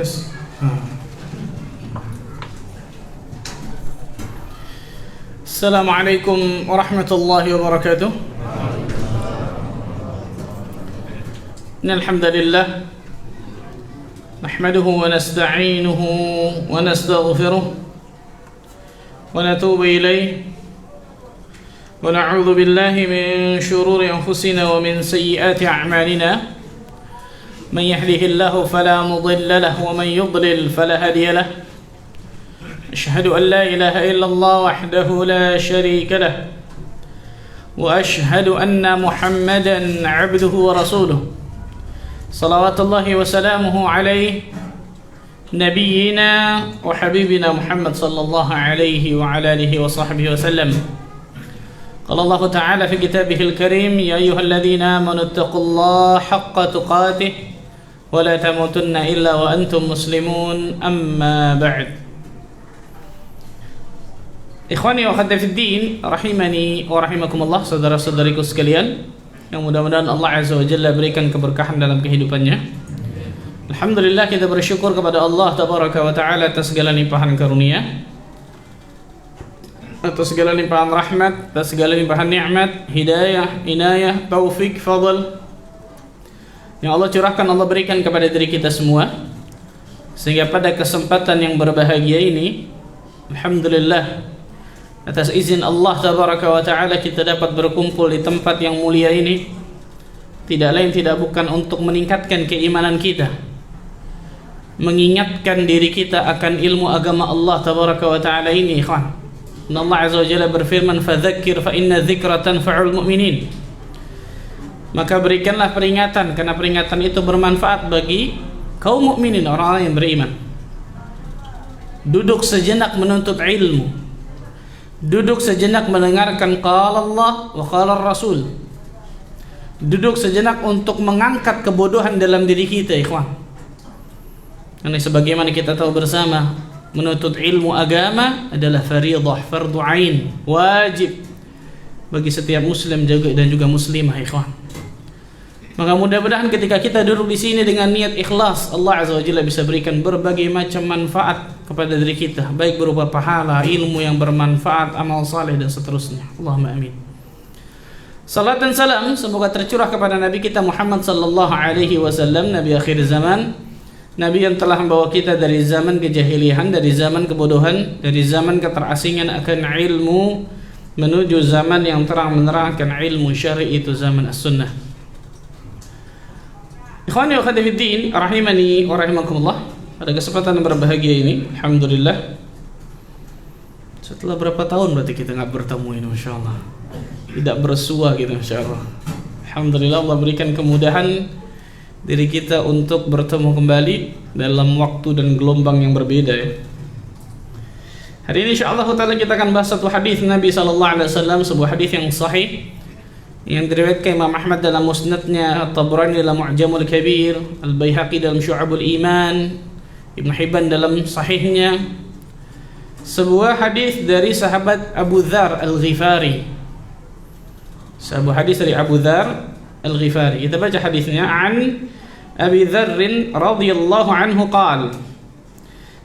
Tes. Assalamualaikum warahmatullahi wabarakatuh. Innal hamdalillah nahmaduhu wa nasta'inuhu wa nastaghfiruh wa natubu ilayhi wa na'udzu billahi min shururi anfusina wa min sayyiati a'malina. من يهده الله فلا مضل له ومن يضلل فلا هادي له أشهد أن لا إله إلا الله وحده لا شريك له وأشهد أن محمدا عبده ورسوله صلوات الله وسلامه عليه نبينا وحبيبنا محمد صلى الله عليه وعلى آله وصحبه وسلم. قال الله تعالى في كتابه الكريم يا أيها الذين آمنوا اتقوا الله حق تقاته ولا تموتن إلا وأنتم مسلمون أما بعد. Ikhwani wa akhwati fiddin rahimani wa rahimakumullah, saudara-saudariku sekalian yang mudah-mudahan Allah Azza wa Jalla berikan keberkahan dalam kehidupannya. Alhamdulillah, kita bersyukur kepada Allah Tabaraka wa Ta'ala atas segala limpahan karunia, atas segala limpahan rahmat, atas segala limpahan nikmat, hidayah, inayah, taufik, fadl yang Allah curahkan, Allah berikan kepada diri kita semua, sehingga pada kesempatan yang berbahagia ini, alhamdulillah, atas izin Allah Tabaraka wa Ta'ala kita dapat berkumpul di tempat yang mulia ini, tidak lain tidak bukan untuk meningkatkan keimanan kita, mengingatkan diri kita akan ilmu agama Allah Tabaraka wa Ta'ala ini. Ikhwan, Allah Azza wa Jalla berfirman, fadzakir fa inna dzikra tanfa'ul mu'minin. Maka berikanlah peringatan, karena peringatan itu bermanfaat bagi kaum mukminin, orang-orang yang beriman. Duduk sejenak menuntut ilmu, duduk sejenak mendengarkan qala Allah wa qala Rasul, duduk sejenak untuk mengangkat kebodohan dalam diri kita, ikhwan. Karena sebagaimana kita tahu bersama, menuntut ilmu agama adalah fardhu, fardu ain, wajib bagi setiap muslim dan juga muslimah, ikhwan. Maka mudah-mudahan ketika kita duduk di sini dengan niat ikhlas, Allah Azza wa Jalla bisa berikan berbagai macam manfaat kepada diri kita, baik berupa pahala, ilmu yang bermanfaat, amal saleh dan seterusnya. Allahumma amin. Salat dan salam semoga tercurah kepada Nabi kita Muhammad sallallahu alaihi wasallam, Nabi akhir zaman, Nabi yang telah membawa kita dari zaman kejahilian, dari zaman kebodohan, dari zaman keterasingan akan ilmu menuju zaman yang terang menerangkan ilmu syar'i, itu zaman as-sunnah. Ikhwani wa akhwati fiddin rahimani wa rahimakumullah, pada kesempatan yang berbahagia ini, alhamdulillah, setelah berapa tahun berarti kita nggak bertemu ini, masya Allah, tidak bersua gitu, masya Allah. Alhamdulillah, Allah berikan kemudahan diri kita untuk bertemu kembali dalam waktu dan gelombang yang berbeda, ya. Hari ini insyaallah ta'ala kita akan bahas satu hadis Nabi sallallahu alaihi wasallam, sebuah hadis yang sahih yang diriwayatkan Imam Ahmad dalam Musnadnya, At-Tabrani dalam Mu'jamul Kabir, Al-Baihaqi dalam Syu'abul Iman, Ibn Hibban dalam Sahihnya. Sebuah hadis dari sahabat Abu Dzar Al-Ghifari. Sebuah hadis dari Abu Dzar Al-Ghifari. Kita baca hadisnya. An Abi Dzar radhiyallahu anhu qala,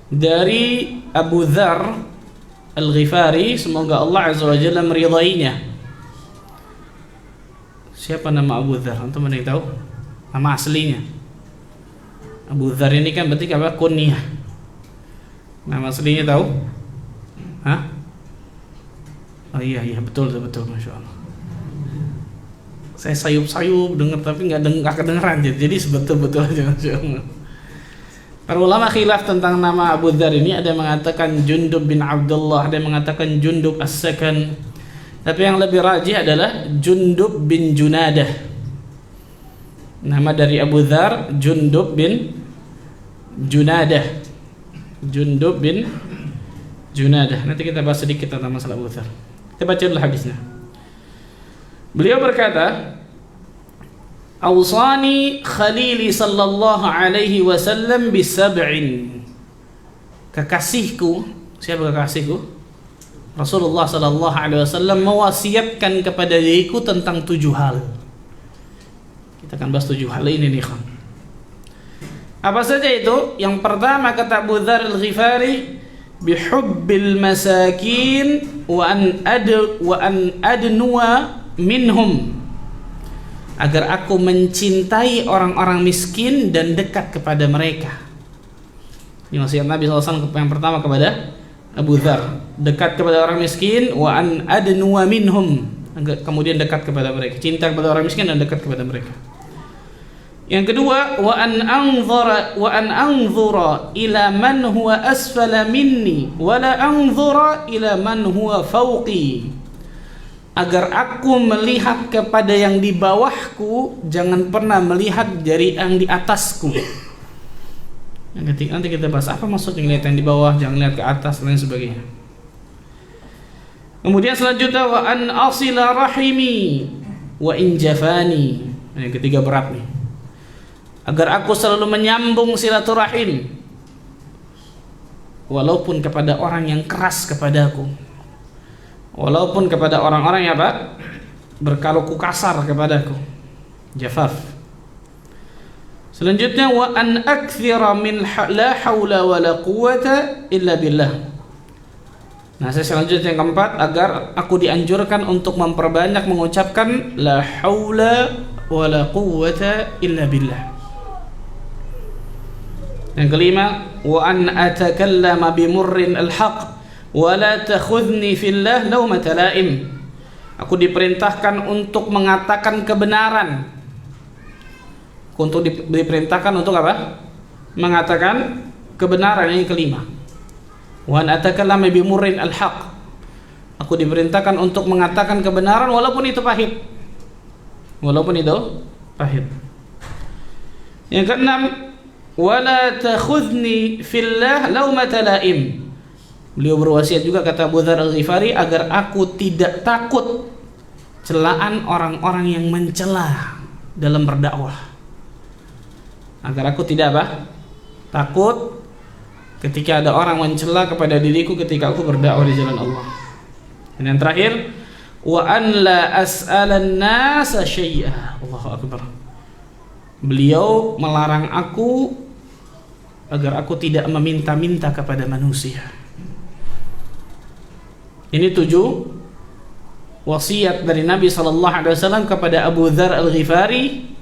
dari Abu Dzar Al-Ghifari, semoga Allah Azza wa Jalla meridainya. Siapa nama Abu Dzar? Antum ada yang tahu? Nama aslinya Abu Dzar ini kan berarti apa? Kunyah. Nama aslinya tahu? Hah? Oh iya betul, masya Allah. Saya sayup-sayup dengar tapi nggak kedengeran, jadi sebetul-betul aja, masya Allah. Para ulama khilaf tentang nama Abu Dzar ini, ada yang mengatakan Jundub bin Abdullah, ada yang mengatakan Jundub as-Sakan. Tapi yang lebih rajih adalah Jundub bin Junadah. Nama dari Abu Dzar Jundub bin Junadah. Jundub bin Junadah. Nanti kita bahas sedikit tentang masalah Abu Dzar. Kita baca dulu hadisnya. Beliau berkata, Awsani khalili sallallahu alaihi wasallam bisab'in. Kekasihku, siapa kekasihku? Rasulullah sallallahu alaihi wasallam mewasiatkan kepada diriku tentang 7 hal. Kita akan bahas 7 hal ini nih, Khan. Apa saja itu? Yang pertama kata Abu Dzar Al-Ghifari, bihubbil masakin wa an adnuwa minhum. Agar aku mencintai orang-orang miskin dan dekat kepada mereka. Ini wasiat Nabi SAW yang pertama kepada Abu Dzar, dekat kepada orang miskin, wa an adnuwa minhum, kemudian dekat kepada mereka, cinta kepada orang miskin dan dekat kepada mereka. Yang kedua, wa an anzura ila man huwa asfala minni wa la anzura ila man huwa fawqi. Agar aku melihat kepada yang di bawahku, jangan pernah melihat dari yang di atasku. Nanti kita bahas apa maksudnya lihat yang di bawah, jangan lihat ke atas dan lain sebagainya. Kemudian selanjutnya, wa an asila rahimi wa in jafani. Yang ketiga berat nih. Agar aku selalu menyambung silaturahim walaupun kepada orang yang keras kepadaku, walaupun kepada orang-orang yang berkalaku kasar kepadaku, jafaf. Selanjutnya, wa an akthira min la haula wala quwwata illa billah. Nah, selanjutnya yang keempat, agar aku dianjurkan untuk memperbanyak mengucapkan la haula wala quwwata illa billah. Yang kelima, wa an atakallama bimurrin alhaq wa la takhudhni fillah lawmata laim. Aku diperintahkan untuk mengatakan kebenaran. Untuk diperintahkan untuk apa? Mengatakan kebenaran. Yang kelima, wa an atakallama bimurrin alhaq. Aku diperintahkan untuk mengatakan kebenaran walaupun itu pahit. Walaupun itu pahit. Yang keenam, wala takhudhni fillah laumata laim. Beliau berwasiat juga kata Abu Dzar Al-Ghifari agar aku tidak takut celaan orang-orang yang mencela dalam berdakwah. Agar aku tidak takut ketika ada orang mencela kepada diriku ketika aku berdakwah di jalan Allah. Dan yang terakhir, wa an la as'alan nasa syai'a. Allahu akbar. Beliau melarang aku agar aku tidak meminta-minta kepada manusia. Ini 7 wasiat dari Nabi SAW kepada Abu Dzar Al-Ghifari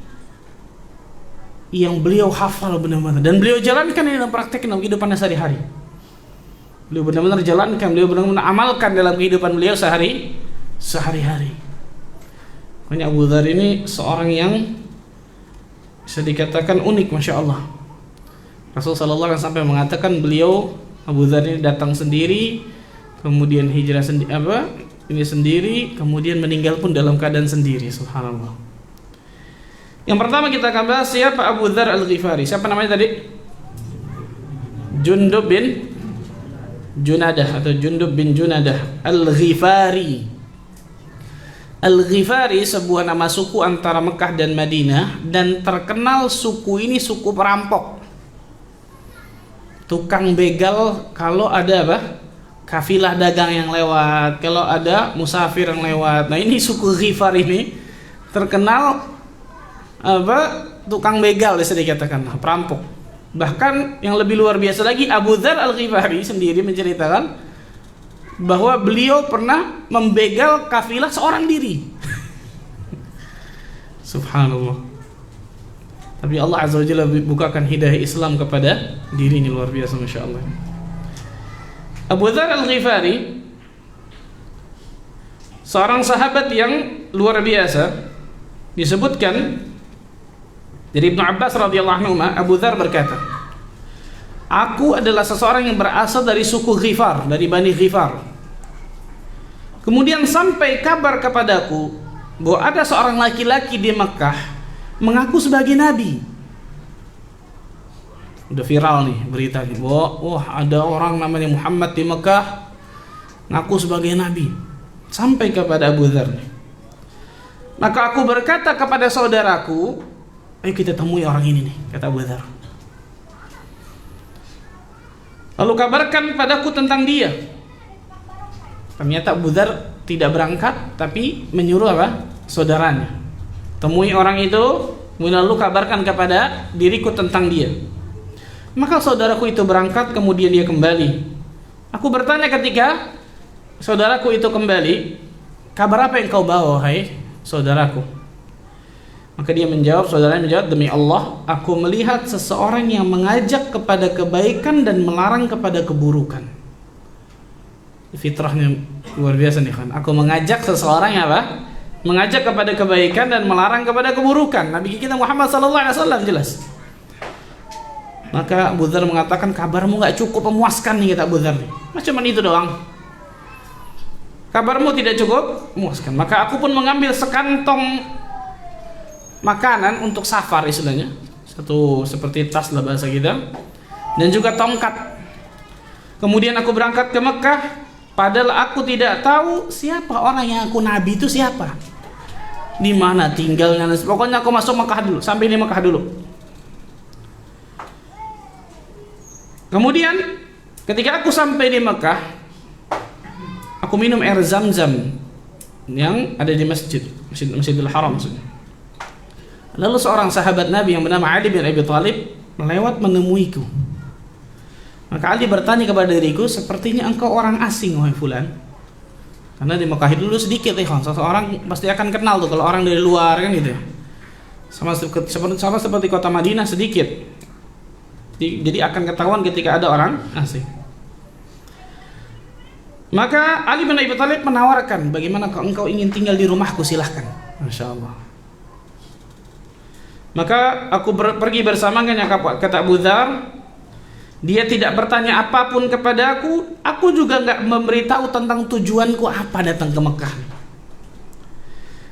yang beliau hafal benar-benar dan beliau jalankan dalam praktek dalam kehidupan sehari-hari. Beliau benar-benar jalankan, beliau benar-benar amalkan dalam kehidupan beliau sehari-hari. Makanya Abu Dzar ini seorang yang bisa dikatakan unik, Masya Allah. Rasulullah SAW sampai mengatakan beliau, Abu Dzar ini datang sendiri, kemudian hijrah sendiri, kemudian meninggal pun dalam keadaan sendiri. Subhanallah. Yang pertama kita akan bahas siapa Abu Dzar Al-Ghifari. Siapa namanya tadi? Jundub bin Junadah atau Jundub bin Junadah Al-Ghifari. Al-Ghifari sebuah nama suku antara Mekah dan Madinah, dan terkenal suku ini suku perampok, tukang begal kalau ada kafilah dagang yang lewat, kalau ada musafir yang lewat. Nah, ini suku Ghifar ini terkenal tukang begal, bisa dikatakan perampok. Bahkan yang lebih luar biasa lagi, Abu Dzar Al-Ghifari sendiri menceritakan bahwa beliau pernah membegal kafilah seorang diri. Subhanallah. Tapi Allah Azza wa Jalla bukakan hidayah Islam kepada dirinya, luar biasa, Masya Allah. Abu Dzar Al-Ghifari seorang sahabat yang luar biasa. Disebutkan dari Ibnu Abbas radhiyallahu anhu, Abu Dzar berkata, aku adalah seseorang yang berasal dari suku Ghifar, dari Bani Ghifar. Kemudian sampai kabar kepadaku bahwa ada seorang laki-laki di Mekah mengaku sebagai nabi. Udah viral nih beritanya bahwa ada orang namanya Muhammad di Mekah ngaku sebagai nabi. Sampai kepada Abu Dzar. Maka aku berkata kepada saudaraku, Ayo kita temui orang ini nih, kata Abu Dzar. Lalu kabarkan padaku tentang dia. Ternyata Abu Dzar tidak berangkat, tapi menyuruh apa? Saudaranya. Temui orang itu, lalu kabarkan kepada diriku tentang dia. Maka saudaraku itu berangkat, kemudian dia kembali. Aku bertanya ketika saudaraku itu kembali, kabar apa yang kau bawa, hai saudaraku? Maka dia menjawab, saudaranya menjawab, demi Allah, aku melihat seseorang yang mengajak kepada kebaikan dan melarang kepada keburukan. Fitrahnya luar biasa nih kan. Aku mengajak seseorang yang apa? Mengajak kepada kebaikan dan melarang kepada keburukan. Nabi kita Muhammad SAW jelas. Maka Abu Dzar mengatakan, kabarmu gak cukup memuaskan nih, kata Abu Dzar. Macam itu doang. Kabarmu tidak cukup memuaskan. Maka aku pun mengambil sekantong makanan untuk safar istilahnya, satu seperti tas lah bahasa kita, dan juga tongkat. Kemudian aku berangkat ke Mekah, padahal aku tidak tahu siapa orang yang aku nabi itu siapa, di mana tinggalnya. Pokoknya aku masuk Mekah dulu, sampai di Mekah dulu. Kemudian ketika aku sampai di Mekah, aku minum air Zam-Zam yang ada di Masjidil Haram maksudnya. Lalu seorang sahabat Nabi yang bernama Ali bin Abi Thalib melewat menemuiku. Maka Ali bertanya kepada diriku, sepertinya engkau orang asing, wahai fulan. Karena di Mekah dulu sedikit seseorang pasti akan kenal tuh kalau orang dari luar kan gitu ya. Sama seperti kota Madinah sedikit. Jadi akan ketahuan ketika ada orang asing. Maka Ali bin Abi Thalib menawarkan, bagaimana kalau engkau ingin tinggal di rumahku, silahkan. Masya Allah. Maka aku pergi bersamanya, kata Abu Dzar. Dia tidak bertanya apapun kepada aku juga nggak memberitahu tentang tujuanku apa datang ke Mekah.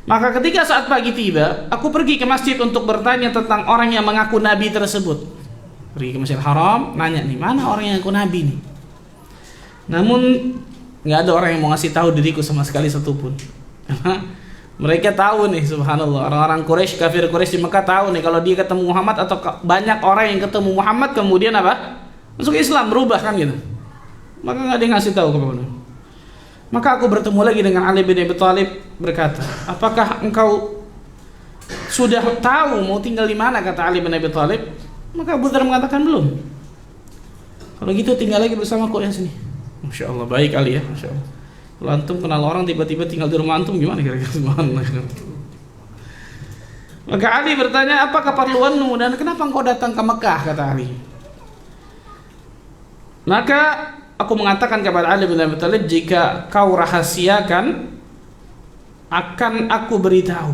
Maka ketika saat pagi tiba, aku pergi ke masjid untuk bertanya tentang orang yang mengaku nabi tersebut. Pergi ke Masjidil Haram, nanya nih, mana orang yang ngaku nabi nih? Namun nggak ada orang yang mau ngasih tahu diriku sama sekali satupun. Mereka tahu nih, subhanallah, orang-orang Quraisy, kafir Quraisy di Mekah tahu nih kalau dia ketemu Muhammad atau banyak orang yang ketemu Muhammad kemudian apa? Masuk Islam, berubah kan gitu. Maka nggak ada yang ngasih tahu kepada. Maka aku bertemu lagi dengan Ali bin Abi Thalib, berkata, apakah engkau sudah tahu mau tinggal di mana, kata Ali bin Abi Thalib? Maka Abu Dzar mengatakan belum. Kalau gitu tinggal lagi bersamaku yang sini. Masya Allah, baik Ali ya, Masya Allah. Kalau antum kenal orang tiba-tiba tinggal di rumah antum, gimana kira-kira? Maka Ali bertanya, apa keperluanmu dan kenapa engkau datang ke Mekah, kata Ali. Maka aku mengatakan kepada Ali bin Abi Thalib, jika kau rahasiakan akan aku beritahu.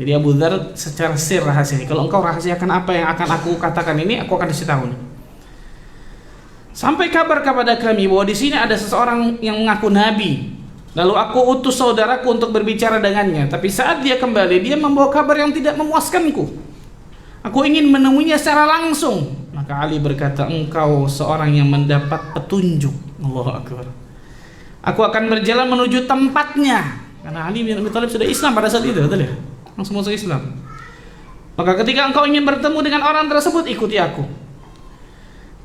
Jadi Abu Dzar secara sir rahasia. Kalau engkau rahasiakan apa yang akan aku katakan ini, aku akan kasih tahu. Sampai kabar kepada kami bahwa di sini ada seseorang yang mengaku nabi. Lalu aku utus saudaraku untuk berbicara dengannya. Tapi saat dia kembali, dia membawa kabar yang tidak memuaskanku. Aku ingin menemuinya secara langsung. Maka Ali berkata, engkau seorang yang mendapat petunjuk. Allahu Akbar. Aku akan berjalan menuju tempatnya. Karena Ali bin Abi Thalib sudah Islam pada saat itu, betul ya? Langsung masuk Islam. Maka ketika engkau ingin bertemu dengan orang tersebut, ikuti aku.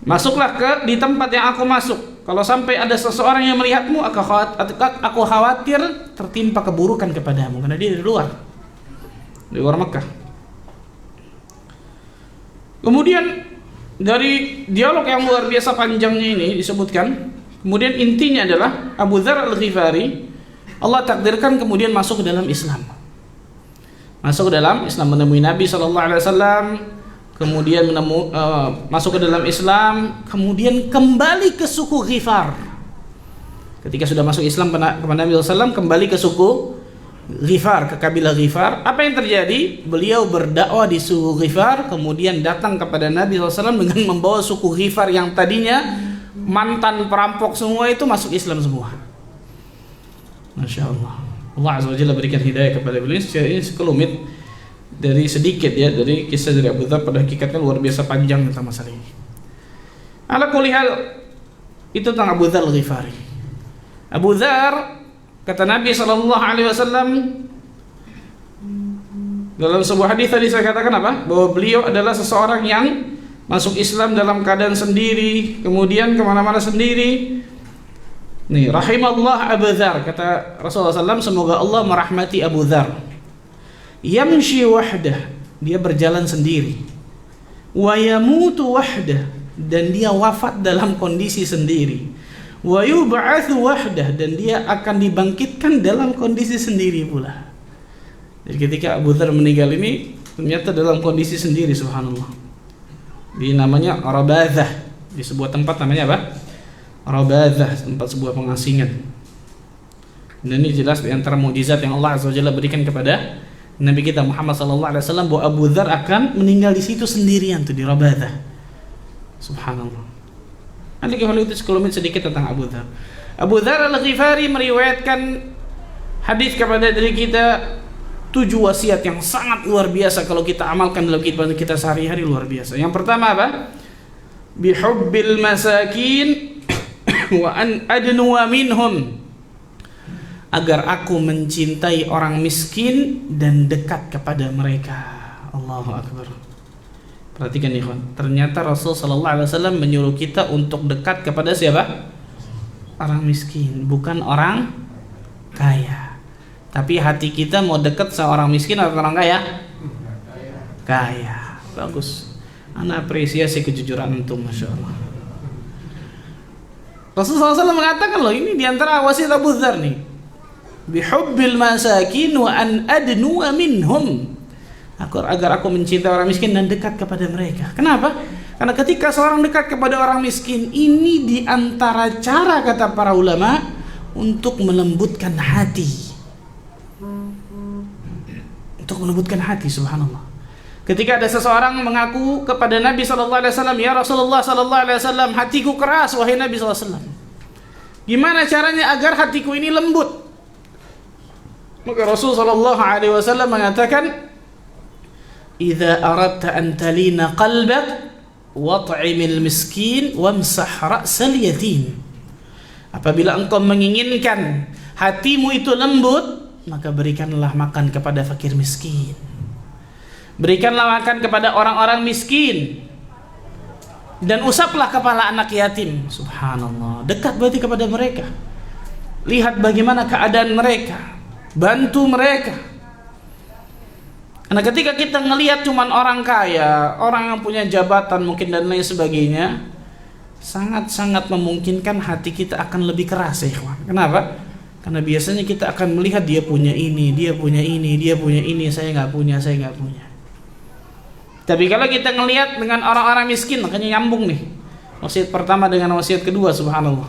Masuklah di tempat yang aku masuk. Kalau sampai ada seseorang yang melihatmu, aku khawatir tertimpa keburukan kepadamu, karena dia di luar Mekah. Kemudian dari dialog yang luar biasa panjangnya ini disebutkan, kemudian intinya adalah Abu Dzar Al-Ghifari Allah takdirkan kemudian masuk ke dalam Islam. Masuk ke dalam Islam, menemui Nabi SAW. Kemudian masuk ke dalam Islam, kemudian kembali ke suku Ghifar. Ketika sudah masuk Islam kepada Nabi SAW, kembali ke suku Ghifar, ke kabilah Ghifar. Apa yang terjadi? Beliau berdakwah di suku Ghifar, kemudian datang kepada Nabi SAW dengan membawa suku Ghifar yang tadinya mantan perampok semua itu masuk Islam semua. Masya Allah. Allah Azza wa Jalla berikan hidayah kepada beliau. Ini sekelumit dari sedikit ya, dari kisah dari Abu Dzar, pada hakikatnya luar biasa panjang tentang masalah ini. Ala kulli hal, itu tentang Abu Dzar Al-Ghifari. Abu Dzar, kata Nabi SAW, Dalam sebuah hadis tadi saya katakan apa? Bahwa beliau adalah seseorang yang masuk Islam dalam keadaan sendiri, kemudian kemana-mana sendiri. Nih, rahimallah Abu Dzar, kata Rasulullah SAW, semoga Allah merahmati Abu Dzar. Yamshi wahdah, dia berjalan sendiri. Wa yamutu wahdah, dan dia wafat dalam kondisi sendiri. Wa yub'atsu wahdah, dan dia akan dibangkitkan dalam kondisi sendiri pula. Jadi ketika Abu Dzar meninggal ini ternyata dalam kondisi sendiri, subhanallah. Di namanya Rabadzah, di sebuah tempat namanya apa? Rabadzah, tempat sebuah pengasingan. Dan ini jelas di antara mukjizat yang Allah Azza wa Jalla berikan kepada Nabi kita Muhammad sallallahu alaihi wasallam, bahwa Abu Dzar akan meninggal di situ sendirian tuh di Rabadzah. Subhanallah. Nanti kalau itu sekelumit sedikit tentang Abu Dzar. Abu Dzar Al-Ghifari meriwayatkan hadis kepada diri kita 7 wasiat yang sangat luar biasa kalau kita amalkan dalam kehidupan kita sehari-hari, luar biasa. Yang pertama apa? Bihubbil masakin wa an adnuwa minhum, agar aku mencintai orang miskin dan dekat kepada mereka. Allahu Akbar. Perhatikan ikhwan, ternyata Rasul sallallahu alaihi wasallam menyuruh kita untuk dekat kepada siapa? Orang miskin, bukan orang kaya. Tapi hati kita mau dekat sama orang miskin atau orang kaya? Kaya. Bagus. Ana apresiasi kejujuran antum, Masya Allah. Rasulullah SAW mengatakan loh, ini diantara wasiat Abu Dzar nih. Bihubbil masakin wa an adnuwa minhum, agar aku mencintai orang miskin dan dekat kepada mereka. Kenapa? Karena ketika seorang dekat kepada orang miskin, ini diantara cara, kata para ulama, untuk melembutkan hati. Untuk melembutkan hati, subhanallah. Ketika ada seseorang mengaku kepada Nabi sallallahu alaihi wasallam, "Ya Rasulullah sallallahu alaihi wasallam, hatiku keras wahai Nabi sallallahu alaihi wasallam. Gimana caranya agar hatiku ini lembut?" Maka Rasul sallallahu alaihi wasallam mengatakan, "Idza aradta an talina qalbak wat'imil miskin wamsah ra'sal yatim." Apabila engkau menginginkan hatimu itu lembut, maka berikanlah makan kepada fakir miskin. Berikanlah makan kepada orang-orang miskin. Dan usaplah kepala anak yatim. Subhanallah. Dekat berarti kepada mereka. Lihat bagaimana keadaan mereka. Bantu mereka. Karena ketika kita ngelihat cuman orang kaya, orang yang punya jabatan mungkin dan lain sebagainya, sangat-sangat memungkinkan hati kita akan lebih keras, ya ikhwan. Kenapa? Karena biasanya kita akan melihat dia punya ini, dia punya ini, dia punya ini, saya nggak punya, saya nggak punya. Tapi kalau kita ngelihat dengan orang-orang miskin, makanya nyambung nih wasiat pertama dengan wasiat kedua, subhanallah.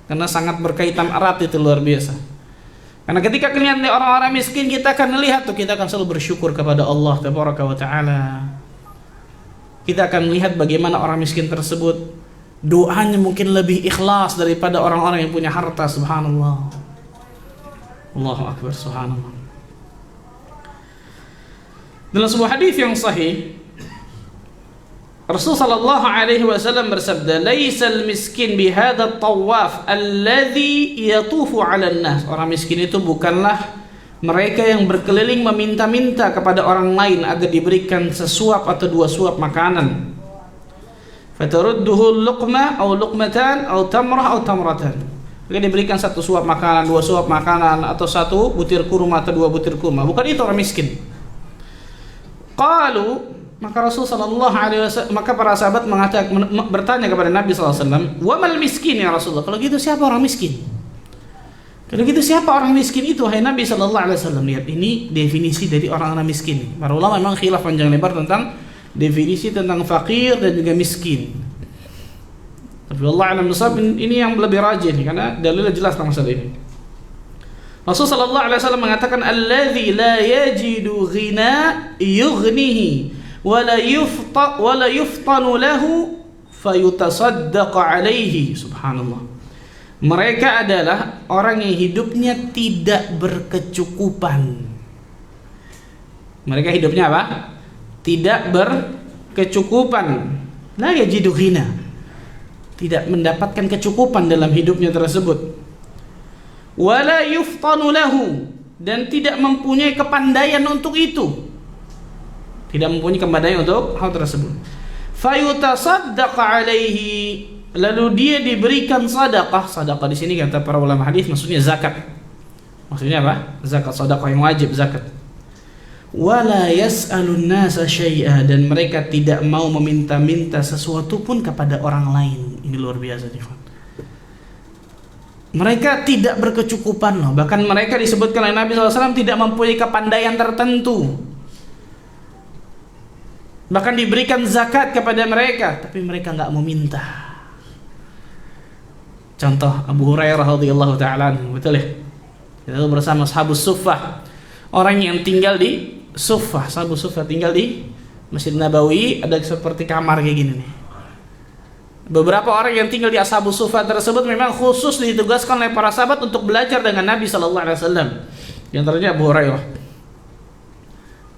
Karena sangat berkaitan erat, itu luar biasa. Karena ketika kita lihat orang-orang miskin, kita akan melihat tuh, kita akan selalu bersyukur kepada Allah Tabaraka wa Ta'ala. Kita akan melihat bagaimana orang miskin tersebut doanya mungkin lebih ikhlas daripada orang-orang yang punya harta, subhanallah. Allahu Akbar, subhanallah. Dalam sebuah hadis yang sahih, Rasul sallallahu alaihi wasallam bersabda, "Laisal miskin bihadha at-tawaf alladhi yatufu 'alan nas." Orang miskin itu bukanlah mereka yang berkeliling meminta-minta kepada orang lain agar diberikan sesuap atau 2 suap makanan. Fatarudduhu luqma aw luqmatan aw tamrah aw tamratan. Mereka diberikan 1 suap makanan, 2 suap makanan, atau 1 butir kurma atau 2 butir kurma. Bukan itu orang miskin. Qalu, maka Rasul sallallahu alaihi wasallam, maka para sahabat bertanya kepada Nabi sallallahu alaihi wasallam, "Wa mal miskin ya Rasulullah?" Kalau gitu siapa orang miskin? Kalau gitu siapa orang miskin itu, hai Nabi sallallahu alaihi wasallam? Lihat, ini definisi dari orang-orang miskin. Para ulama memang khilaf panjang lebar tentang definisi tentang fakir dan juga miskin. Tapi Allah alam bisawab, ini yang lebih rajih karena dalilnya jelas tentang masalah ini. Rasul sallallahu alaihi wasallam mengatakan, "Alladzi la yajidu ghina yughnihi wa la yuftanu lahu fayutasaddaq alaihi." Subhanallah. Mereka adalah orang yang hidupnya tidak berkecukupan. Mereka hidupnya apa? Tidak berkecukupan. La yajidu ghina, tidak mendapatkan kecukupan dalam hidupnya tersebut. Wala yuftanu lahu, dan tidak mempunyai kepandaian untuk itu. tidak mempunyai kepandaian untuk hal tersebut. Fayutasaddaq alaihi, lalu dia diberikan sedekah. Sedekah di sini kata para ulama hadis maksudnya zakat. Maksudnya apa? Zakat, sedekah yang wajib, zakat. Wala yas'alun nasa syai'a, dan mereka tidak mau meminta-minta sesuatu pun kepada orang lain. Ini luar biasa nih. Mereka tidak berkecukupan loh. Bahkan mereka disebutkan oleh Nabi SAW tidak mempunyai kepandaian tertentu. Bahkan diberikan zakat kepada mereka, tapi mereka nggak mau minta. Contoh Abu Hurairah radhiyallahu taala, betul ya? Itu bersama Ashabus Suffah, orang yang tinggal di Suffah, Ashabus Suffah tinggal di Masjid Nabawi, ada seperti kamar kayak gini nih. Beberapa orang yang tinggal di Ashabus Suffah tersebut memang khusus ditugaskan oleh para sahabat untuk belajar dengan Nabi sallallahu alaihi wasallam. Di antaranya Abu Hurairah.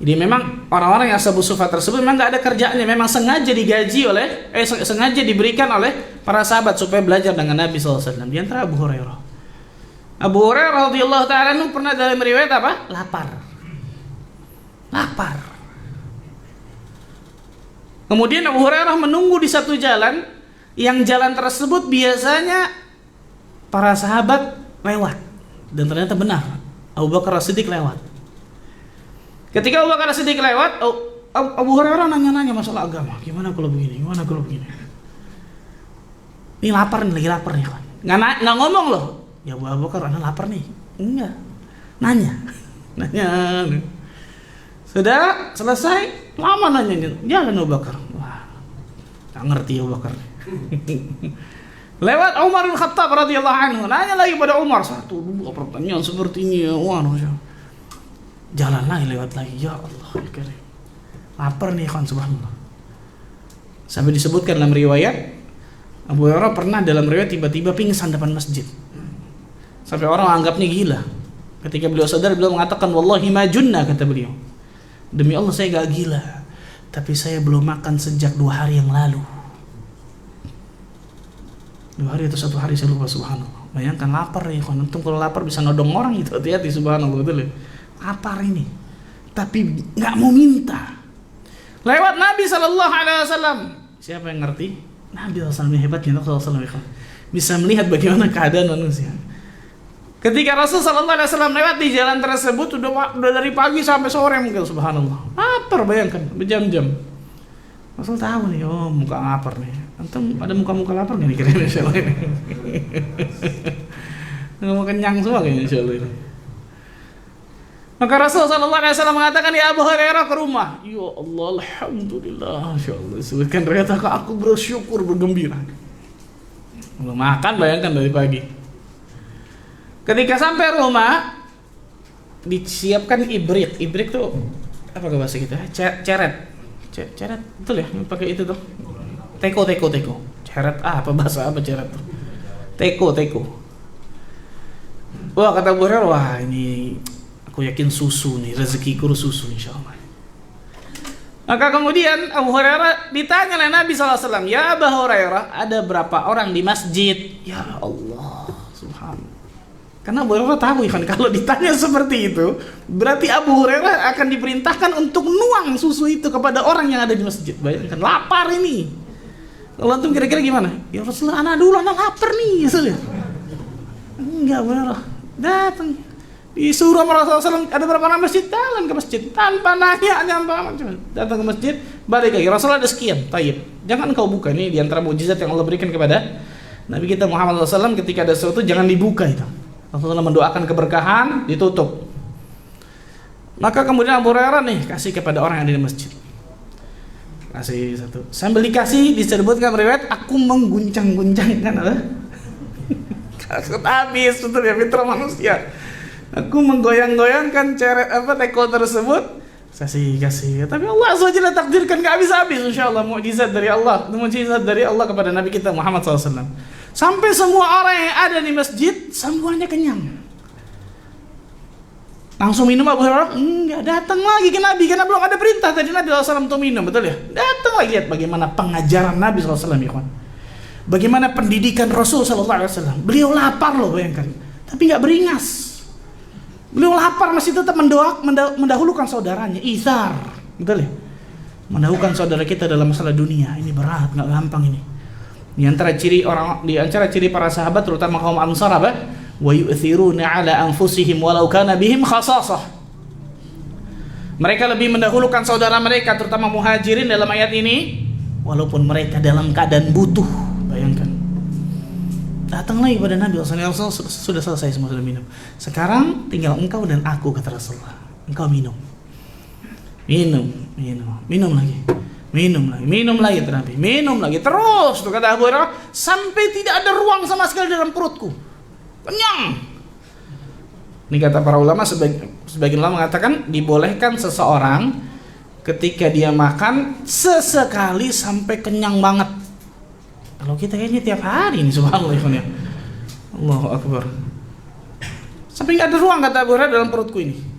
Jadi memang orang-orang yang Ashabus Suffah tersebut memang nggak ada kerjaannya, memang sengaja digaji oleh, sengaja diberikan oleh para sahabat supaya belajar dengan Nabi sallallahu alaihi wasallam. Di antara Abu Hurairah. Abu Hurairah radhiyallahu taala pernah dalam riwayat apa? Lapar. Kemudian Abu Hurairah menunggu di satu jalan, yang jalan tersebut biasanya para sahabat lewat, dan ternyata benar Abu Bakar As-Siddiq lewat. Ketika Abu Bakar As-Siddiq lewat, Abu Hurairah nanya-nanya masalah agama, gimana kalau begini. Ini lapar nih, lagi lapar nih kan. Nggak ngomong loh, ya Abu Bakar, anak lapar nih. Enggak, nanya. Sudah selesai, lama nanya, jalan Abu Bakar. Wah, nggak ngerti Abu Bakar. Lewat Umar bin Khattab radhiyallahu anhu, nanya lagi pada Umar, satu dua pertanyaan seperti ini. Wah, jalan lagi, lewat lagi. Ya Allah, lapar nih kan, subhanallah. Sampai disebutkan dalam riwayat, Abu Hurairah pernah dalam riwayat tiba-tiba pingsan depan masjid. Sampai orang anggapnya gila. Ketika beliau sadar, beliau mengatakan, wallahi ma junna, kata beliau. Demi Allah saya gak gila, tapi saya belum makan sejak 2 hari yang lalu. 2 hari atau 1 hari saya lupa, subhanallah. Bayangkan lapar ya, antum kalau lapar bisa nodong orang itu, hati-hati, subhanallah, betul ya. Lapar ini, tapi nggak mau minta. Lewat Nabi SAW. Siapa yang ngerti? Nabi SAW hebatnya, Nabi SAW bisa melihat bagaimana keadaan manusia. Ketika Rasul SAW lewat di jalan tersebut, udah dari pagi sampai sore mungkin, subhanallah. Lapar, bayangkan, berjam-jam. Rasul tahu nih, oh muka lapar nih. Antum ada muka-muka lapar nggak nih kira-kira insyaallah ini? Nggak mau kenyang semua kayaknya insyaallah ini. Maka Rasul SAW mengatakan, ya Abu Hurairah ke rumah. Ya Allah, alhamdulillah, insyaallah. Sebutkan ternyata aku bersyukur, bergembira. Belum makan, bayangkan dari pagi. Ketika sampai rumah, disiapkan ibrik. Ibrik tuh apa ke bahasa kita? Ceret, betul ya? Pakai itu tuh. Teko. Ceret apa bahasa apa ceret tuh? Teko. Wah, kata Abu Hurairah, wah ini aku yakin susu nih, rezekiku susu insyaallah. Maka kemudian Abu Hurairah ditanya oleh Nabi SAW, ya Abu Hurairah, ada berapa orang di masjid? Ya Allah, subhanallah. Karena Abu Hurairah tahu kan, kalau ditanya seperti itu, berarti Abu Hurairah akan diperintahkan untuk nuang susu itu kepada orang yang ada di masjid. Bayangkan, lapar ini. Kalau antum kira-kira gimana? Ya Rasulullah, anak lapar nih. Enggak, Abu Hurairah datang. Disuruh Rasulullah SAW, ada berapa orang masjid? Jalan ke masjid. Tanpa nanya, datang ke masjid, balik lagi. Rasulullah ada sekian, tayyib. Jangan kau buka, ini diantara mukjizat yang Allah berikan kepada Nabi kita Muhammad SAW, ketika ada sesuatu jangan dibuka itu. Rasulullah mendoakan keberkahan, ditutup. Maka kemudian Abu Hurairah nih kasih kepada orang yang ada di masjid. Kasih satu. Sambil dikasih disebutkan riwayat, aku mengguncang-guncangkan apa? Habis, betul ya, fitrah manusia. Aku menggoyang-goyangkan teko tersebut. Kasih. Tapi Allah Azza wa Jalla takdirkan gak habis-habis, insyaallah, mukjizat dari Allah kepada Nabi kita Muhammad SAW. Sampai semua orang yang ada di masjid semuanya kenyang. Langsung minum Abu Hurairah? Enggak, datang lagi ke Nabi karena belum ada perintah tadi Nabi SAW untuk minum, betul ya? Datang lagi, lihat bagaimana pengajaran Nabi SAW, ya kawan. Bagaimana pendidikan Rasul SAW. Beliau lapar loh, bayangkan. Tapi enggak beringas. Beliau lapar masih tetap mendahulukan saudaranya, izar, betul ya? Mendahulukan saudara kita dalam masalah dunia ini berat, nggak gampang ini. Di antara ciri para sahabat terutama kaum Ansar apa? Wa yu'thiruna 'ala anfusihim walau kana bihim khasasah. Mereka lebih mendahulukan saudara mereka terutama muhajirin dalam ayat ini walaupun mereka dalam keadaan butuh. Bayangkan. Datang lagi pada Nabi SAW, sudah selesai semua, sudah minum. Sekarang tinggal engkau dan aku, kata Rasulullah. Engkau minum lagi Nabi, minum lagi terus tuh kata Abu Hurairah sampai tidak ada ruang sama sekali dalam perutku, kenyang. Ini kata para ulama, sebagian ulama mengatakan dibolehkan seseorang ketika dia makan sesekali sampai kenyang banget. Kalau kita kayaknya tiap hari ini, subhanallah ya. Allahu Akbar. Sampai nggak ada ruang kata Abu Hurairah dalam perutku ini.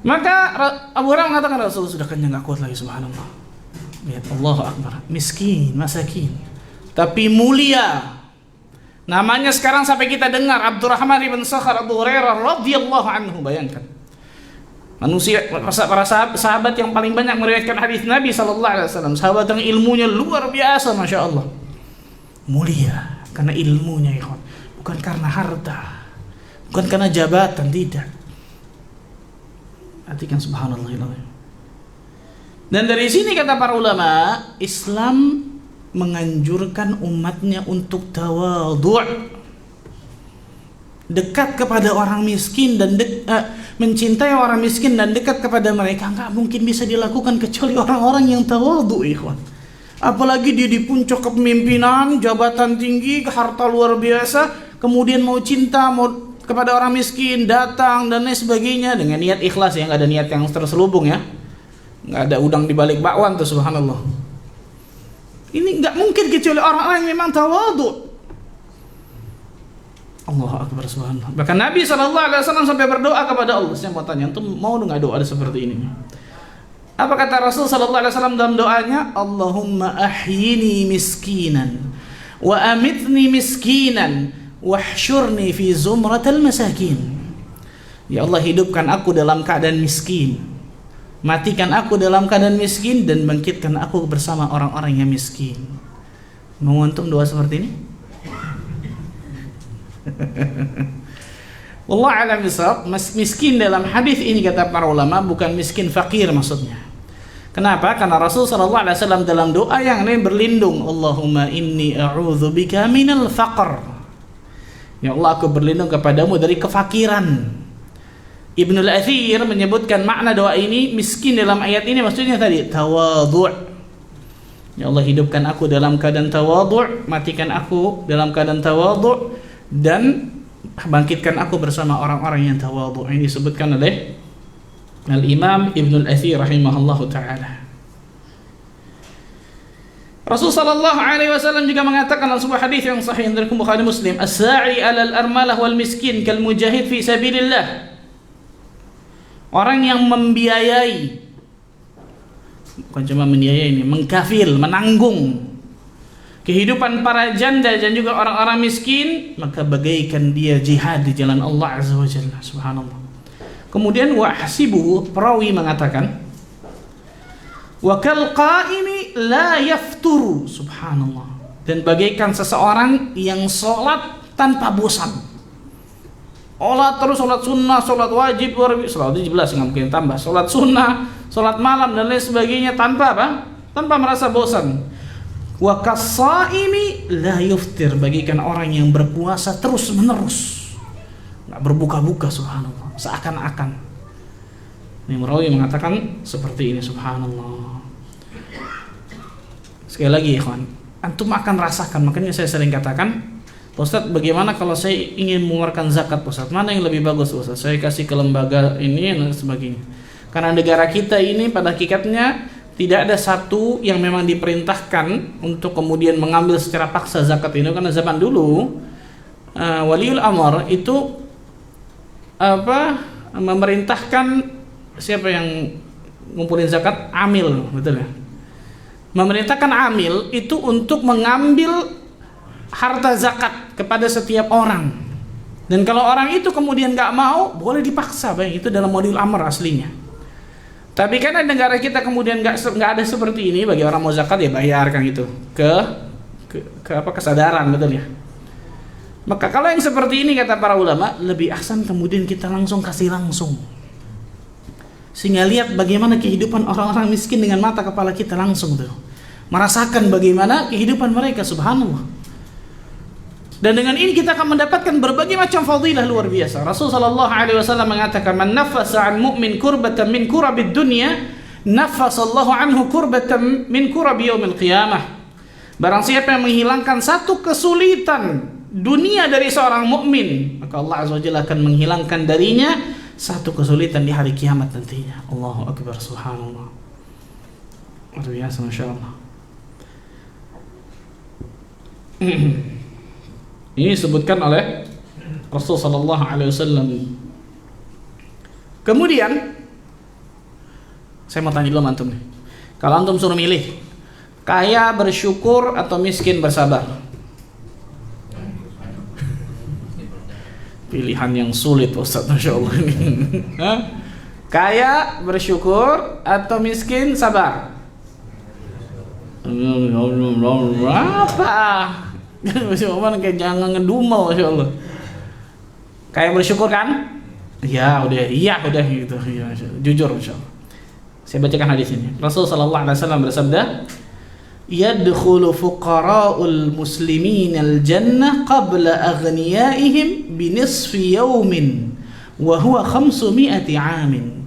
Maka Abu Hurairah mengatakan Rasulullah sudah kenyang, nggak kuat lagi, subhanallah. Lihat, Allahu Akbar. Miskin, masakin, tapi mulia. Namanya sekarang sampai kita dengar Abdurrahman ibn Sakhar Abu Hurairah radhiyallahu anhu. Bayangkan. Manusia, para sahabat yang paling banyak meriwayatkan hadis Nabi sallallahu alaihi wasallam, sahabat yang ilmunya luar biasa, masya Allah. Mulia karena ilmunya, ikhwan. Bukan karena harta, bukan karena jabatan, tidak. Artikan subhanallah. Dan dari sini kata para ulama, Islam menganjurkan umatnya untuk tawadhu', dekat kepada orang miskin dan mencintai orang miskin dan dekat kepada mereka. Enggak mungkin bisa dilakukan kecuali orang-orang yang tawadhu, ikhwan. Apalagi dia di puncak kepemimpinan, jabatan tinggi, harta luar biasa, kemudian mau cinta, mau kepada orang miskin, datang dan lain sebagainya dengan niat ikhlas ya, nggak ada niat yang terselubung ya, nggak ada udang di balik bakwan tuh, subhanallah. Ini nggak mungkin kecuali orang-orang yang memang tawadhu. Allahu Akbar, subhanallah. Bahkan Nabi SAW sampai berdoa kepada Allah. Saya mau tanya, antum mau nggak doa seperti ini? Apa kata Rasul SAW dalam doanya? Allahumma ahyini miskinan wa amitni miskinan wahsyurni fi zumratal masakin. Ya Allah, hidupkan aku dalam keadaan miskin, matikan aku dalam keadaan miskin, dan bangkitkan aku bersama orang-orang yang miskin. Mau antum doa seperti ini? Wallahu a'lam bishawab. Miskin dalam hadis ini kata para ulama bukan miskin fakir maksudnya. Kenapa? Karena Rasul SAW dalam doa yang lain berlindung, Allahumma inni a'udzubika minal faqr. Ya Allah, aku berlindung kepadamu dari kefakiran. Ibnu al-Athir menyebutkan makna doa ini, miskin dalam ayat ini maksudnya tadi tawadhu'. Ya Allah, hidupkan aku dalam keadaan tawadhu', matikan aku dalam keadaan tawadhu', dan bangkitkan aku bersama orang-orang yang tawadhu'. Ini disebutkan oleh Al-Imam Ibnu al-Athir rahimahullahu taala. Rasul sallallahu alaihi wasallam juga mengatakan dalam sebuah hadis yang sahih dari Bukhari Muslim, as-sa'i 'alal armalah wal miskin kal mujahid fi sabilillah. Orang yang membiayai, bukan cuma membiayai ini, mengkafil, menanggung kehidupan para janda dan juga orang-orang miskin, maka bagaikan dia jihad di jalan Allah azza wajalla, subhanallah. Kemudian wahsibuhu, perawi mengatakan, wa kal qaimi la yafturu, subhanallah, dan bagaikan seseorang yang sholat tanpa bosan. Sholat terus, sholat sunnah, sholat wajib, sholat wajib jelas nggak mungkin tambah, sholat sunnah, sholat malam dan lain sebagainya tanpa apa? Tanpa merasa bosan. Wa kas-shaimi la yuftir, bagaikan orang yang berpuasa terus menerus, nggak berbuka-buka, subhanallah, seakan-akan. Ini merawi mengatakan seperti ini, subhanallah. Sekali lagi ikhwan, antum akan rasakan. Makanya saya sering katakan, Ustaz, bagaimana kalau saya ingin mengeluarkan zakat, Ustaz? Mana yang lebih bagus, Ustaz? Saya kasih ke lembaga ini dan sebagainya. Karena negara kita ini pada hakikatnya tidak ada satu yang memang diperintahkan untuk kemudian mengambil secara paksa zakat ini. Karena zaman dulu waliul amr itu memerintahkan siapa yang ngumpulin zakat, amil, betul ya? Memerintahkan amil itu untuk mengambil harta zakat kepada setiap orang. Dan kalau orang itu kemudian nggak mau, boleh dipaksa, baik itu dalam waliul amr aslinya. Tapi karena negara kita kemudian nggak ada seperti ini, bagi orang mau zakat ya bayar kan gitu ke apa, kesadaran, betul ya. Maka kalau yang seperti ini kata para ulama, lebih ahsan kemudian kita langsung kasih langsung, sehingga lihat bagaimana kehidupan orang-orang miskin dengan mata kepala kita langsung tuh, merasakan bagaimana kehidupan mereka, subhanallah. Dan dengan ini kita akan mendapatkan berbagai macam fadilah luar biasa. Rasul sallallahu alaihi wasallam mengatakan, "Man nafasa 'an mu'min kurbatan min kurabid dunya, nafasallahu anhu kurbatan min kurabi yaumil qiyamah." Barang siapa yang menghilangkan satu kesulitan dunia dari seorang mukmin, maka Allah azza wajalla akan menghilangkan darinya satu kesulitan di hari kiamat nantinya. Allahu akbar, subhanallah. Luar biasa, masyaallah. Ini disebutkan oleh Rasul sallallahu alaihi wasallam. Kemudian saya mau tanya dulu antum nih. Kalau antum suruh milih, kaya bersyukur atau miskin bersabar? Pilihan yang sulit Ustaz, masyaallah ini. Kaya bersyukur atau miskin sabar? Apa? Masya Allah, kayak jangan ngedumel, Masya Allah. Kayak bersyukur kan? Ya udah gitu ya, jujur Masya Allah. Saya bacakan hadis ini. Rasul sallallahu alaihi wasallam bersabda, "Yadkhulu fuqara'ul muslimin al-jannah qabla aghniyaihim binisfi yawmin wa huwa 500 'amin."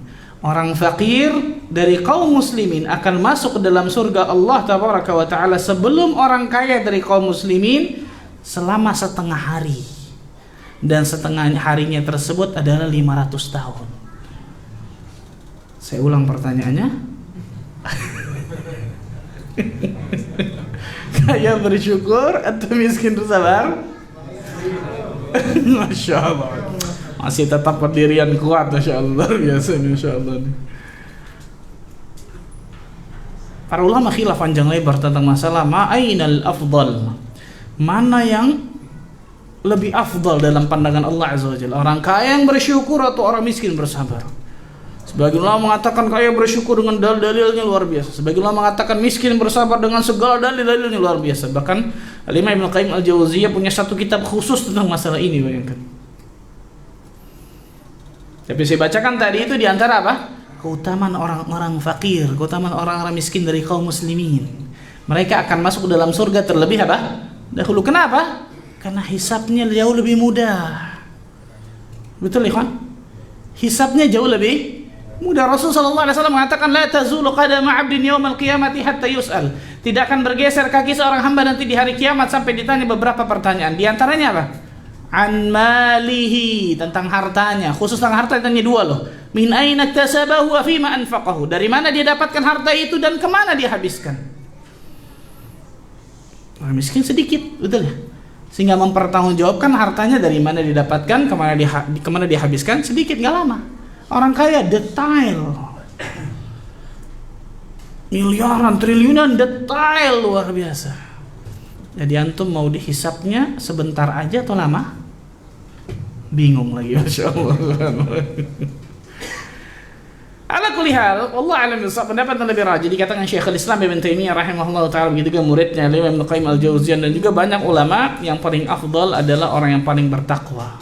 Orang fakir dari kaum muslimin akan masuk ke dalam surga Allah tabaraka wa taala sebelum orang kaya dari kaum muslimin selama setengah hari. Dan setengah harinya tersebut adalah 500 tahun. Saya ulang pertanyaannya. Kaya bersyukur atau miskin bersabar? Masya Allah. Masih tetap pendirian kuat, Masya Allah, biasa Masya Allah. Para ulama khilaf panjang lebar tentang masalah ma'ainal afdal, mana yang lebih afdal dalam pandangan Allah Azza wa Jalla, orang kaya yang bersyukur atau orang miskin bersabar. Sebagian ulama mengatakan kaya bersyukur dengan dalil-dalilnya luar biasa, sebagian ulama mengatakan miskin bersabar dengan segala dalil-dalilnya luar biasa. Bahkan Imam Ibnu Qayyim al-Jauziyah punya satu kitab khusus tentang masalah ini, bayangkan. Tapi saya bacakan tadi itu diantara apa? Keutamaan orang-orang fakir, keutamaan orang-orang miskin dari kaum muslimin. Mereka akan masuk dalam surga terlebih apa? Dahulu. Kenapa? Karena hisabnya jauh lebih mudah. Betul ya, kan? Hisabnya jauh lebih mudah. Rasulullah sallallahu alaihi wasallam mengatakan, "La tazulu qadama 'abdin yaumal qiyamati hatta yus'al." Tidak akan bergeser kaki seorang hamba nanti di hari kiamat sampai ditanya beberapa pertanyaan. Di antaranya apa? An malihi, tentang hartanya. Khusus tentang harta ditanya dua loh. Min aina iktasabahu wa fima anfaqahu. Dari mana dia dapatkan harta itu dan kemana dia habiskan. Orang miskin sedikit, betul ya? Sehingga mempertanggungjawabkan hartanya dari mana didapatkan, kemana dia habiskan, sedikit, nggak lama. Orang kaya detail, miliaran, triliunan, detail luar biasa. Jadi antum mau dihisapnya sebentar aja atau lama? Bingung lagi, Masya Allah. Ala kulli hal, Allah alam bisawab, pendapat yang lebih rajih dikatakan Syekhul Islam Ibnu Taimiyah rahimahullah taala, begitu juga muridnya Imam Ibnu Qayyim al-Jauziyah, dan juga banyak ulama, yang paling afdal adalah orang yang paling bertakwa.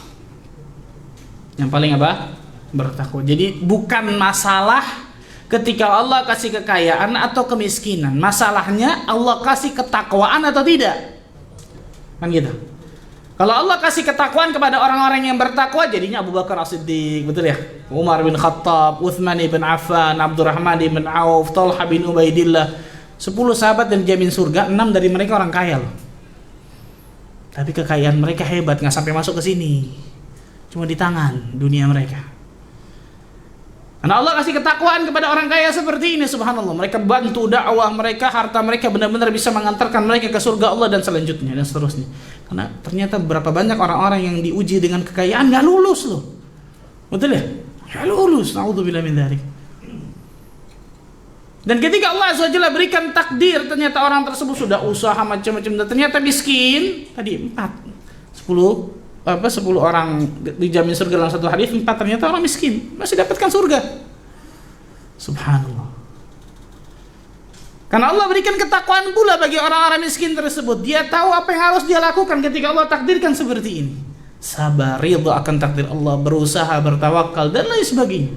Yang paling apa? Bertakwa. Jadi bukan masalah ketika Allah kasih kekayaan atau kemiskinan, masalahnya Allah kasih ketakwaan atau tidak, kan gitu. Kalau Allah kasih ketakwaan kepada orang-orang yang bertakwa, jadinya Abu Bakar As-Siddiq, betul ya, Umar bin Khattab, Uthman bin Affan, Abdurrahman bin Auf, Talha bin Ubaidillah, 10 sahabat dan jamin surga, 6 dari mereka orang kaya loh. Tapi kekayaan mereka hebat, nggak sampai masuk ke sini, cuma di tangan dunia mereka. Karena Allah kasih ketakwaan kepada orang kaya seperti ini, subhanallah. Mereka bantu dakwah mereka, harta mereka benar-benar bisa mengantarkan mereka ke surga Allah dan selanjutnya dan seterusnya. Karena ternyata berapa banyak orang-orang yang diuji dengan kekayaan nggak lulus loh, betul ya? Nggak lulus, naudzubillah min dzalik. Dan ketika Allah Azza wa Jalla berikan takdir, ternyata orang tersebut sudah usaha macam-macam dan ternyata miskin. Tadi 10 orang dijamin surga dalam satu hadis, 4 ternyata orang miskin masih dapatkan surga. Subhanallah. Karena Allah berikan ketakwaan pula bagi orang-orang miskin tersebut. Dia tahu apa yang harus dia lakukan ketika Allah takdirkan seperti ini. Sabar, ridha akan takdir Allah, berusaha, bertawakal, dan lain sebagainya.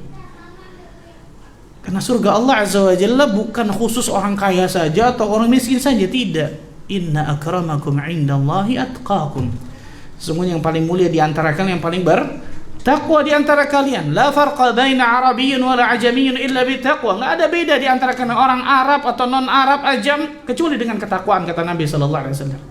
Karena surga Allah Azza wa Jalla bukan khusus orang kaya saja atau orang miskin saja, tidak. Inna akramakum indallahi atqakum. Sesungguhnya yang paling mulia di antara kalian, yang paling bertakwa di antara kalian. La farqa baina arabiyyin wala ajamiyyin illa bitaqwa. Enggak ada beda di antara kalian orang Arab atau non Arab, ajam, kecuali dengan ketakwaan, kata Nabi sallallahu alaihi wasallam.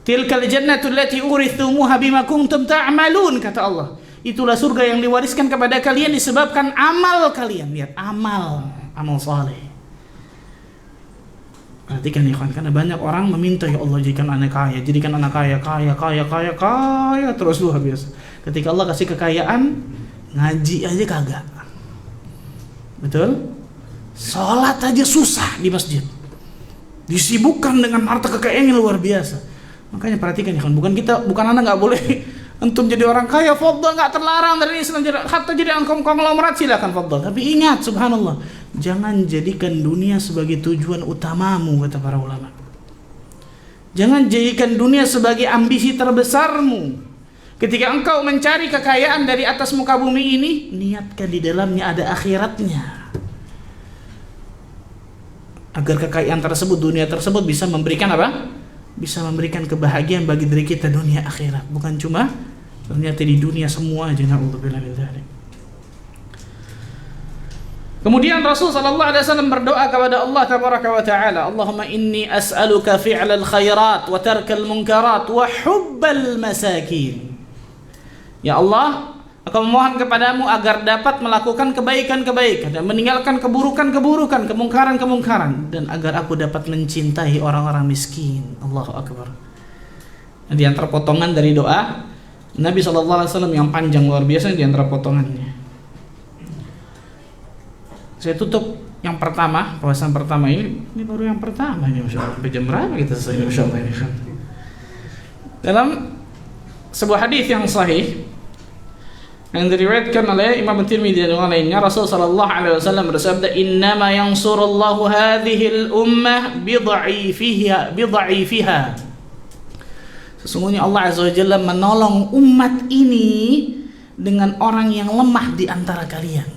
Tilkal jannatu allati urithumuha bima kuntum ta'malun, kata Allah. Itulah surga yang diwariskan kepada kalian disebabkan amal kalian. Lihat, amal saleh. Perhatikan ikhwan, karena banyak orang meminta, ya Allah jadikan anak kaya, jadikan anak kaya terus luar biasa. Ketika Allah kasih kekayaan, ngaji aja kagak. Betul? Salat aja susah di masjid. Disibukkan dengan harta kekayaan yang luar biasa. Makanya perhatikan ya kan, bukan anda nggak boleh antum jadi orang kaya, fadhal, nggak terlarang dari Islam, hatta jadi konglomerat silakan fadhal. Tapi ingat, subhanallah, jangan jadikan dunia sebagai tujuan utamamu, kata para ulama. Jangan jadikan dunia sebagai ambisi terbesarmu. Ketika engkau mencari kekayaan dari atas muka bumi ini, niatkan di dalamnya ada akhiratnya. Agar kekayaan tersebut, dunia tersebut bisa memberikan apa? Bisa memberikan kebahagiaan bagi diri kita dunia akhirat, bukan cuma ternyata di dunia semua aja. Na'udzubillah min dzalik. Kemudian Rasul sallallahu alaihi wasallam berdoa kepada Allah tabaraka wa taala, Allahumma inni as'aluka fi'lal khairat wa tarkal munkarat wa hubbal masakin. Ya Allah, aku memohon kepadamu agar dapat melakukan kebaikan-kebaikan dan meninggalkan keburukan-keburukan, kemungkaran-kemungkaran, dan agar aku dapat mencintai orang-orang miskin. Allahu Akbar. Di antara potongan dari doa Nabi SAW yang panjang luar biasa, di antara potongannya. Saya tutup yang pertama, pembahasan pertama ini baru yang pertama ini, Masya Allah. Sampai jam berapa kita selesai, Masya Allah ini. Dalam sebuah hadis yang sahih yang diriwayatkan oleh Imam Tirmidzi dan yang lainnya, Rasul sallallahu alaihi wasallam bersabda, "Innama yansurullahu hadhil ummah bidha'ifiha." Sesungguhnya Allah Azza wa Jalla menolong umat ini dengan orang yang lemah di antara kalian.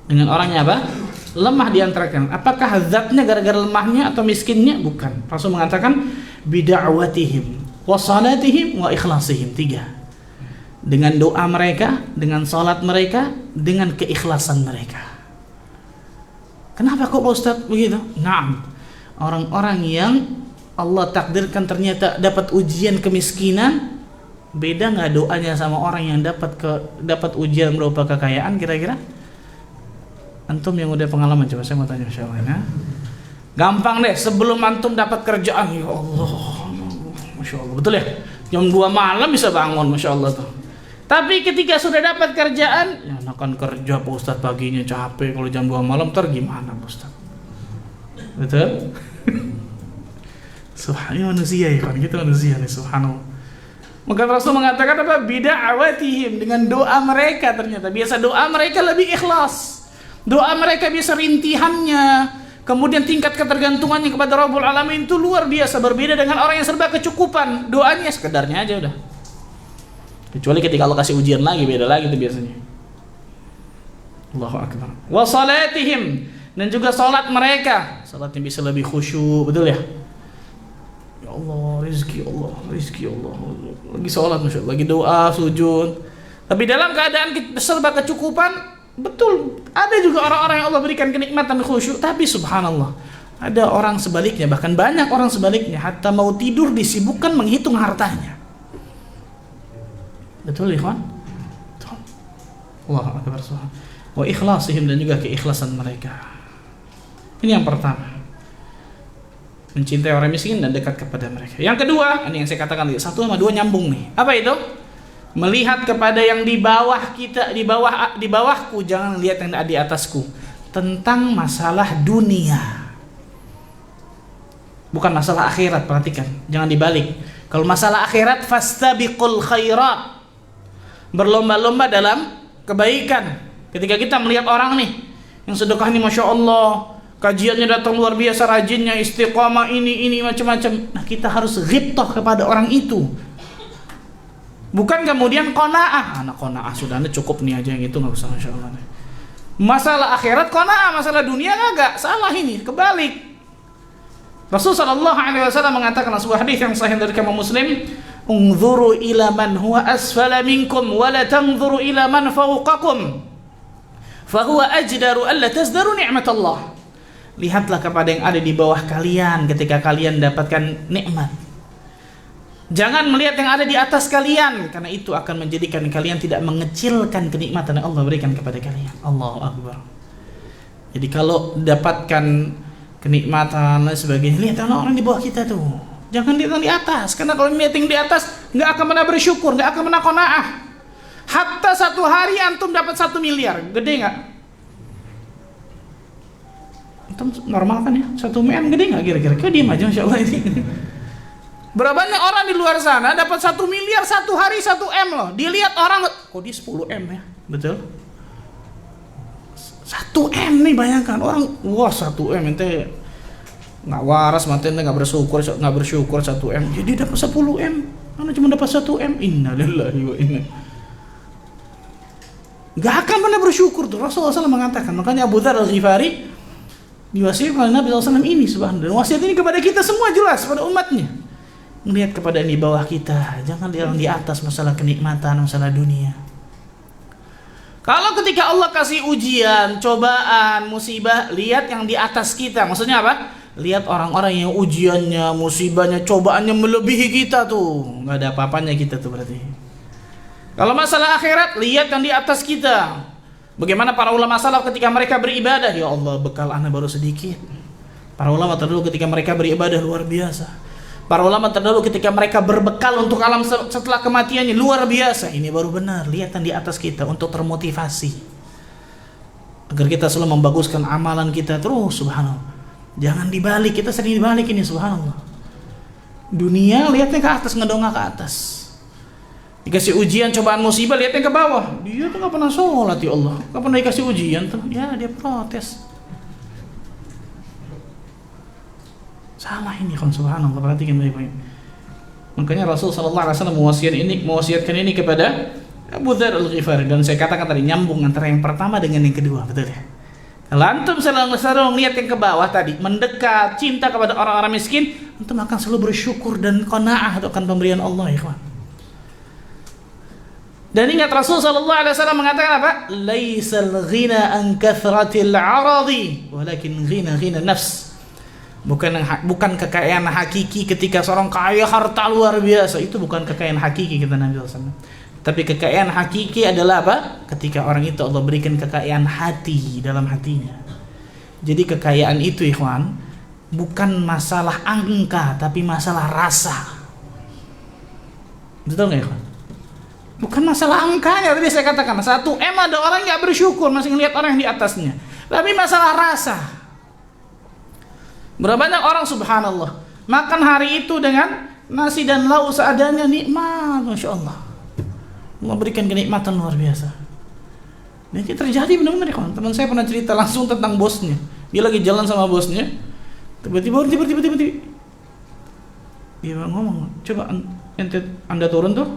Dengan orangnya apa? Lemah di antara kalian. Apakah zatnya gara-gara lemahnya atau miskinnya? Bukan. Rasul mengatakan bid'awatihim wa salatihim wa ikhlasihim. 3. Dengan doa mereka, dengan salat mereka, dengan keikhlasan mereka. Kenapa kok Ustaz begitu? Naam, orang-orang yang Allah takdirkan ternyata dapat ujian kemiskinan, beda nggak doanya sama orang yang dapat ujian berupa kekayaan? Kira-kira antum yang udah pengalaman, coba saya mau tanya insyaallah ya. Gampang deh, sebelum antum dapat kerjaan, ya Allah, Masya Allah, betul ya, jam 2 malam bisa bangun, Masya Allah tuh. Tapi ketika sudah dapat kerjaan, ya akan kerja Pak Ustaz, paginya capek, kalau jam 2 malam ntar gimana Pak Ustaz? Betul? Subhanallah, manusia ya kan, kita manusia nih, subhanallah. Maka Rasul mengatakan apa? Bida'awatihim, dengan doa mereka. Ternyata biasa doa mereka lebih ikhlas, doa mereka biasa rintihannya, kemudian tingkat ketergantungannya kepada Rabbul Alamin itu luar biasa, berbeda dengan orang yang serba kecukupan, doanya sekedarnya aja udah. Kecuali ketika Allah kasih ujian lagi, beda lagi itu biasanya. Allahu Akbar. Wa salatihim, dan juga salat mereka, salatnya bisa lebih khusyuk, betul ya? Ya Allah, rezeki Allah, rezeki Allah. Lagi salat, Masya Allah, lagi doa, sujud. Tapi dalam keadaan serba kecukupan, betul, ada juga orang-orang yang Allah berikan kenikmatan khusyuk, tapi subhanallah, ada orang sebaliknya, bahkan banyak orang sebaliknya, hatta mau tidur disibukkan menghitung hartanya. Betul ikhwan? Betul. Allahu Akbar. Wa ikhlasihim, dan juga keikhlasan mereka. Ini yang pertama, mencintai orang miskin dan dekat kepada mereka. Yang kedua, ini yang saya katakan, 1 sama 2 nyambung nih. Apa itu? Melihat kepada yang di bawah kita, di bawahku, jangan lihat yang di atasku. Tentang masalah dunia, bukan masalah akhirat. Perhatikan, jangan dibalik. Kalau masalah akhirat, fastabiqul khairat, berlomba-lomba dalam kebaikan. Ketika kita melihat orang nih yang sedekah ini Masya Allah, kajiannya datang luar biasa, rajinnya, istiqamah, ini macam-macam. Nah, kita harus ghibtah kepada orang itu. Bukan kemudian qanaah. Anak qanaah sudah, Anda cukup nih aja yang itu, nggak usah Masya Allah. Masalah akhirat qanaah, masalah dunia enggak. Salah ini, kebalik. Rasul sallallahu alaihi wasallam mengatakan sebuah hadis yang sahih dari Imam Muslim, "Unzuru ila man huwa asfala minkum wa la tanzuru ila man fawqakum. Fa huwa ajdaru alla tazdaru ni'matallah." Lihatlah kepada yang ada di bawah kalian ketika kalian dapatkan nikmat. Jangan melihat yang ada di atas kalian, karena itu akan menjadikan kalian tidak mengecilkan kenikmatan yang Allah berikan kepada kalian. Allahu Akbar. Jadi kalau dapatkan kenikmatan dan sebagainya, lihat orang di bawah kita tuh. Jangan lihat yang di atas, karena kalau lihat yang di atas nggak akan pernah bersyukur, nggak akan pernah qanaah. Hatta satu hari antum dapat 1 miliar, gede nggak? Antum normal kan ya? 1 M gede nggak kira-kira? Kau diem aja, Masya Allah ini. Berapa banyak orang di luar sana dapat 1 miliar satu hari 1 M loh. Dilihat orang, kok dia 10 M ya? Betul? 1 M nih, bayangkan orang, wah 1 M ente nggak waras, mati ente nggak bersyukur 1 M, jadi dapat 10 M, mana cuma dapat 1 M, innalillahi wa inna. Nggak akan pernah bersyukur tuh. Rasulullah SAW mengatakan, makanya Abu Dzar Al-Ghifari diwasiatkan oleh Nabi SAW ini, subhanallah. Dan wasiat ini kepada kita semua jelas, pada umatnya. Melihat kepada yang di bawah kita, jangan lihat yang di atas, masalah kenikmatan, masalah dunia. Kalau ketika Allah kasih ujian, cobaan, musibah, lihat yang di atas kita. Maksudnya apa? Lihat orang-orang yang ujiannya, musibahnya, cobaannya melebihi kita tuh. Nggak ada apa-apanya kita tuh berarti. Kalau masalah akhirat, lihat yang di atas kita. Bagaimana para ulama salaf ketika mereka beribadah? Ya Allah, bekal ana baru sedikit. Para ulama terdahulu ketika mereka beribadah luar biasa. Para ulama terdahulu ketika mereka berbekal untuk alam setelah kematiannya luar biasa. Ini baru benar, lihat yang di atas kita untuk termotivasi agar kita selalu membaguskan amalan kita terus, subhanallah. Jangan dibalik, kita sering dibalik ini, subhanallah. Dunia lihatnya ke atas, ngedongak ke atas. Dikasih ujian, cobaan, musibah, lihatnya ke bawah. Dia tuh gak pernah sholat, ya Allah, gak pernah dikasih ujian tuh, ya dia protes. Salah ini kan, subhanallah, perhatikan baik-baik. Makanya Rasul sallallahu alaihi wasallam mewasiatkan ini kepada Abu Dzar Al-Ghifari, dan saya katakan tadi nyambung antara yang pertama dengan yang kedua, betul ya? Kalau antum selalu lihat yang ke bawah tadi, mendekat, cinta kepada orang-orang miskin, antum akan selalu bersyukur dan qanaah akan pemberian Allah, ya kawan. Dan ingat Rasul sallallahu alaihi wasallam mengatakan apa? Laisal ghina an kathratil 'aradi, walakin ghina nafs. Bukan kekayaan hakiki ketika seorang kaya harta luar biasa, itu bukan kekayaan hakiki kata Nabi SAW. Tapi kekayaan hakiki adalah apa? Ketika orang itu Allah berikan kekayaan hati dalam hatinya. Jadi kekayaan itu, ikhwan, bukan masalah angka, tapi masalah rasa. Betul nggak, ikhwan? Bukan masalah angkanya. Tadi saya katakan 1 M ada orang nggak bersyukur, masih ngelihat orang yang di atasnya. Tapi masalah rasa. Berapa banyak orang, subhanallah, makan hari itu dengan nasi dan lauk seadanya, nikmat, Masya Allah. Allah berikan kenikmatan luar biasa. Dan itu terjadi benar-benar, kawan. Teman saya pernah cerita langsung tentang bosnya. Dia lagi jalan sama bosnya, tiba-tiba dia ngomong, coba anda turun tuh.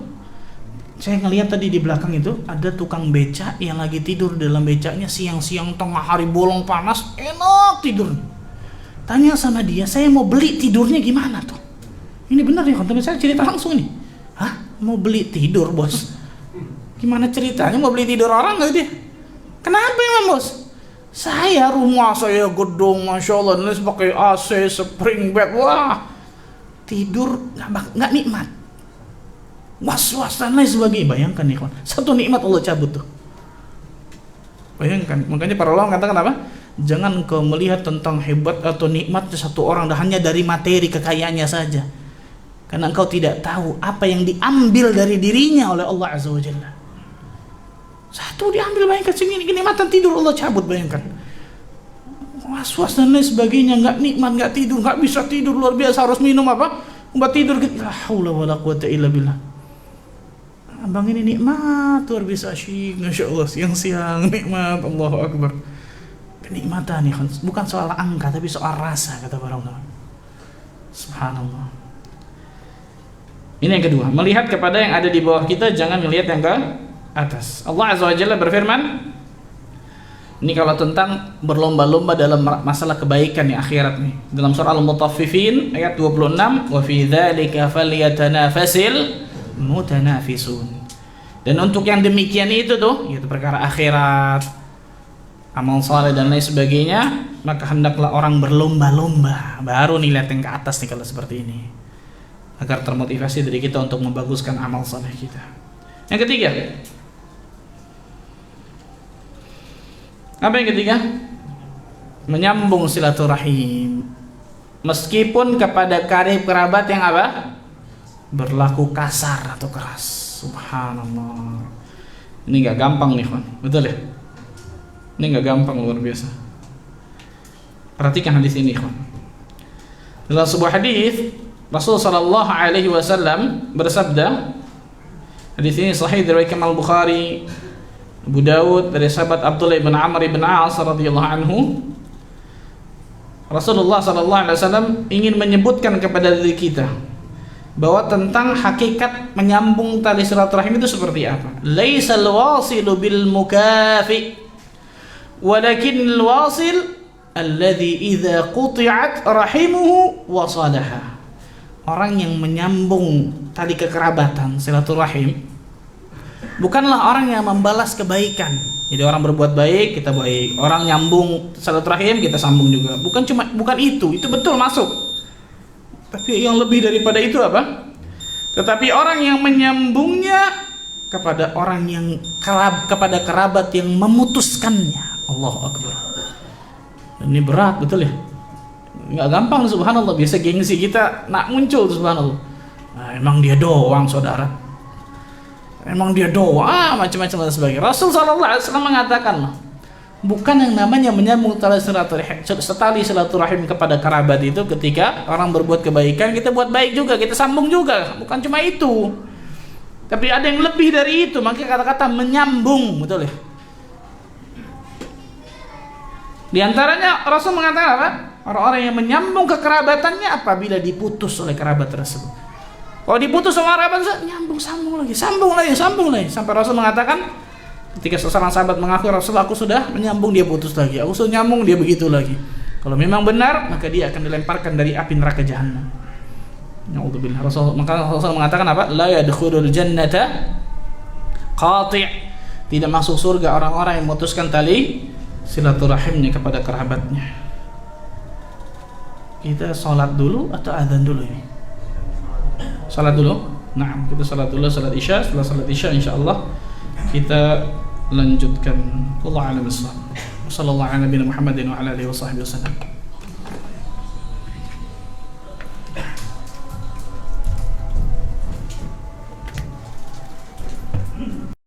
Saya ngelihat tadi di belakang itu ada tukang becak yang lagi tidur dalam becaknya, siang-siang tengah hari bolong panas, enak tidur. Tanya sama dia, saya mau beli tidurnya gimana tuh? Ini benar nih, teman saya cerita langsung nih. Hah? Mau beli tidur, bos? Gimana ceritanya mau beli tidur orang nggak dia? Kenapa emang, bos? Saya rumah saya gedung, Masya Allah, nulis pakai AC, spring bed, wah, tidur nggak nikmat, was-was dan lain sebagainya. Bayangkan nih, kawan, satu nikmat Allah cabut tuh. Bayangkan, makanya para ulama katakan apa? Jangan kau melihat tentang hebat atau nikmatnya satu orang hanya dari materi kekayaannya saja, karena engkau tidak tahu apa yang diambil dari dirinya oleh Allah Azza wa Jalla. Satu diambil, bayangkan segini kenikmatan tidur Allah cabut, bayangkan was-was dan lain sebagainya, nggak nikmat, nggak tidur, nggak bisa tidur, luar biasa, harus minum apa? Obat tidur. La haula wala quwata illa billah. abang ini nikmat luar biasa asyik, Masya Allah, siang-siang nikmat, Allahu Akbar. Kenikmatan nih, bukan soal angka tapi soal rasa, kata para ulama. Subhanallah. Ini yang kedua, melihat kepada yang ada di bawah kita, jangan melihat yang ke atas. Allah Azza wa Jalla berfirman, ini kalau tentang berlomba-lomba dalam masalah kebaikan yang akhirat nih, dalam surah Al-Mutaffifin ayat 26, wa fi dzalika falyatanafasil mutanafisun. Dan untuk yang demikian itu tuh, yaitu perkara akhirat, amal saleh dan lain sebagainya, maka hendaklah orang berlomba-lomba. Baru nih lihat yang ke atas nih kalau seperti ini, agar termotivasi dari kita untuk membaguskan amal saleh kita. Yang ketiga, apa yang ketiga? Menyambung silaturahim, meskipun kepada karib kerabat yang apa? Berlaku kasar atau keras. Subhanallah. Ini nggak gampang nih, Pak. Betul ya? Ini nggak gampang, luar biasa. Perhatikan hadis ini, Pak. Dalam sebuah hadis, Rasul sallallahu alaihi wasallam bersabda, hadis ini sahih dari Imam Bukhari, Abu Dawud, dari sahabat Abdullah bin Amr bin As radhiyallahu anhu. Rasulullah sallallahu alaihi wasallam ingin menyebutkan kepada diri kita bahwa tentang hakikat menyambung tali silaturahim itu seperti apa. Laisal wasilu bil mukafi, walakin al wasil alladhi idza quti'at rahimuhu wasalaha. Orang yang menyambung tali kekerabatan silaturahim bukanlah orang yang membalas kebaikan. Jadi orang berbuat baik, kita baik. Orang nyambung silaturahim, kita sambung juga. Bukan itu betul masuk. Tapi yang lebih daripada itu apa? Tetapi orang yang menyambungnya kepada orang yang kepada kerabat yang memutuskannya. Allahu Akbar. Ini berat, betul ya? Nggak gampang, subhanallah. Biasa gengsi kita nak muncul, subhanallah. Nah, emang dia doang, saudara. Emang dia doa macam-macam dan sebagainya. Rasul sallallahu alaihi wasallam mengatakan, bukan yang namanya menyambung tali silaturahim kepada kerabat itu ketika orang berbuat kebaikan kita buat baik juga, kita sambung juga. Bukan cuma itu. Tapi ada yang lebih dari itu, makanya kata-kata menyambung, betul ya? Di antaranya Rasul mengatakan apa? Orang-orang yang menyambung kekerabatannya apabila diputus oleh kerabat tersebut. Kalau diputus sama kerabat, sambung lagi. Sampai Rasul mengatakan, ketika seorang sahabat mengaku, Rasul, aku sudah menyambung, dia putus lagi. Aku sudah nyambung, dia begitu lagi. Kalau memang benar, maka dia akan dilemparkan dari api neraka jahanam. Na'udzubillah. Maka Rasul mengatakan apa? La yadkhulul jannata qati'. Tidak masuk surga orang-orang yang memutuskan tali silaturahimnya kepada kerabatnya. Kita sholat dulu atau azan dulu ini? Salat dulu. Nah, kita salat dulu, salat Isya. Setelah salat Isya insyaallah kita lanjutkan. Wallahu a'lam bishawab. Wassallallahu ala nabiyina Muhammadin wa ala alihi wasallam.